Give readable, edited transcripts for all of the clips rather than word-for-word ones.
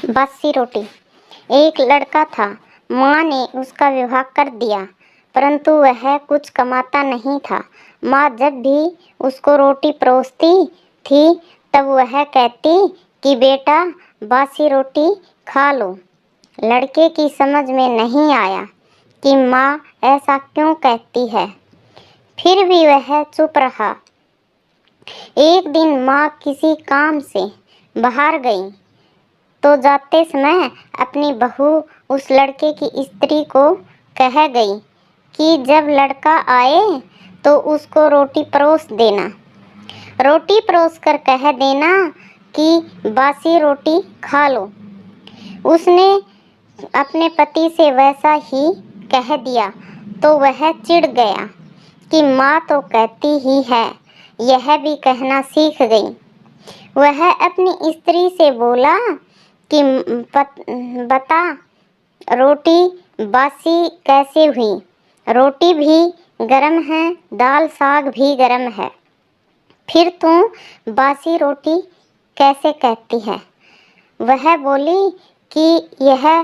बासी रोटी। एक लड़का था, माँ ने उसका विवाह कर दिया, परंतु वह कुछ कमाता नहीं था। माँ जब भी उसको रोटी परोसती थी तब वह कहती कि बेटा बासी रोटी खा लो। लड़के की समझ में नहीं आया कि माँ ऐसा क्यों कहती है, फिर भी वह चुप रहा। एक दिन माँ किसी काम से बाहर गई तो जाते समय अपनी बहू उस लड़के की स्त्री को कह गई कि जब लड़का आए तो उसको रोटी परोस देना। रोटी परोस कर कह देना कि बासी रोटी खा लो। उसने अपने पति से वैसा ही कह दिया तो वह चिढ़ गया कि माँ तो कहती ही है, यह भी कहना सीख गई। वह अपनी स्त्री से बोला कि बता रोटी बासी कैसे हुई? रोटी भी गरम है, दाल साग भी गरम है, फिर तू बासी रोटी कैसे कहती है? वह बोली कि यह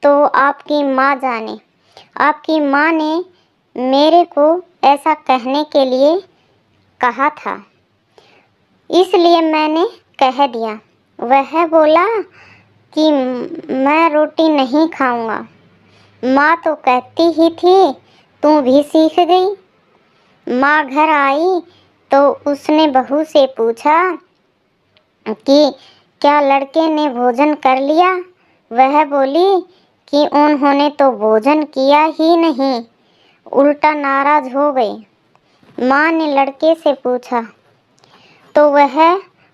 तो आपकी माँ जाने। आपकी माँ ने मेरे को ऐसा कहने के लिए कहा था, इसलिए मैंने कह दिया। वह बोला कि मैं रोटी नहीं खाऊंगा। माँ तो कहती ही थी, तू भी सीख गई। माँ घर आई तो उसने बहू से पूछा कि क्या लड़के ने भोजन कर लिया? वह बोली कि उन्होंने तो भोजन किया ही नहीं, उल्टा नाराज हो गई। माँ ने लड़के से पूछा तो वह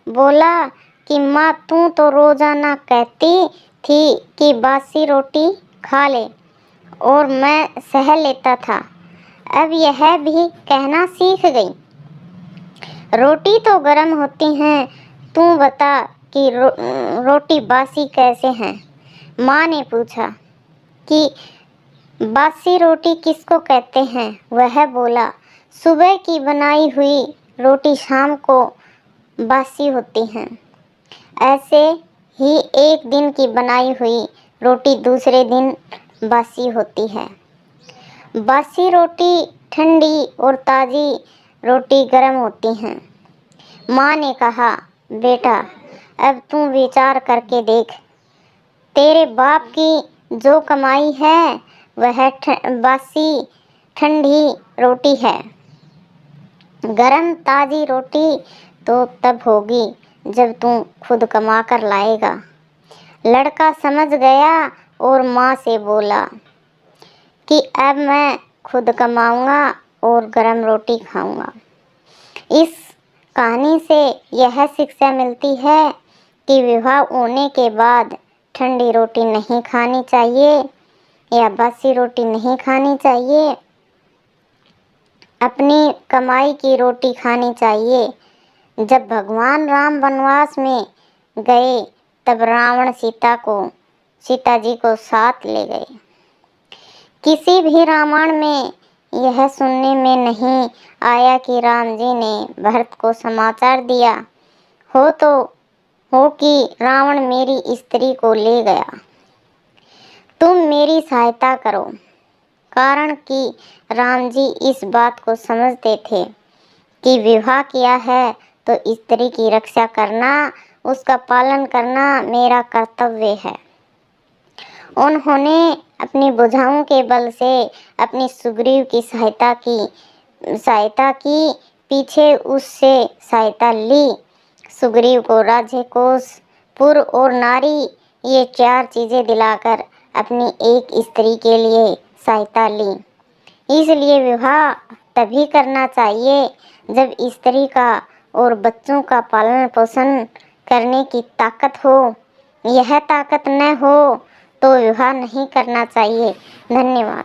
बोला कि माँ तू तो रोजाना कहती थी कि बासी रोटी खा ले और मैं सह लेता था, अब यह भी कहना सीख गई। रोटी तो गरम होती हैं, तू बता कि रोटी बासी कैसे हैं? माँ ने पूछा कि बासी रोटी किसको कहते हैं? वह बोला सुबह की बनाई हुई रोटी शाम को बासी होती हैं। ऐसे ही एक दिन की बनाई हुई रोटी दूसरे दिन बासी होती है। बासी रोटी ठंडी और ताज़ी रोटी गर्म होती हैं। माँ ने कहा बेटा अब तू विचार करके देख, तेरे बाप की जो कमाई है वह बासी ठंडी रोटी है। गरम ताज़ी रोटी तो तब होगी जब तू खुद कमा कर लाएगा। लड़का समझ गया और माँ से बोला कि अब मैं खुद कमाऊंगा और गरम रोटी खाऊंगा। इस कहानी से यह शिक्षा मिलती है कि विवाह होने के बाद ठंडी रोटी नहीं खानी चाहिए या बासी रोटी नहीं खानी चाहिए, अपनी कमाई की रोटी खानी चाहिए। जब भगवान राम वनवास में गए तब रावण सीता जी को साथ ले गए। किसी भी रामायण में यह सुनने में नहीं आया कि राम जी ने भरत को समाचार दिया हो कि रावण मेरी स्त्री को ले गया, तुम मेरी सहायता करो। कारण कि राम जी इस बात को समझते थे कि विवाह किया है तो स्त्री की रक्षा करना, उसका पालन करना मेरा कर्तव्य है। उन्होंने अपनी भुजाओं के बल से अपनी सुग्रीव की सहायता की, पीछे उससे सहायता ली। सुग्रीव को राज्य कोष, पुर और नारी ये 4 चीज़ें दिलाकर अपनी एक स्त्री के लिए सहायता ली। इसलिए विवाह तभी करना चाहिए जब स्त्री का और बच्चों का पालन पोषण करने की ताकत हो। यह ताकत न हो तो विवाह नहीं करना चाहिए। धन्यवाद।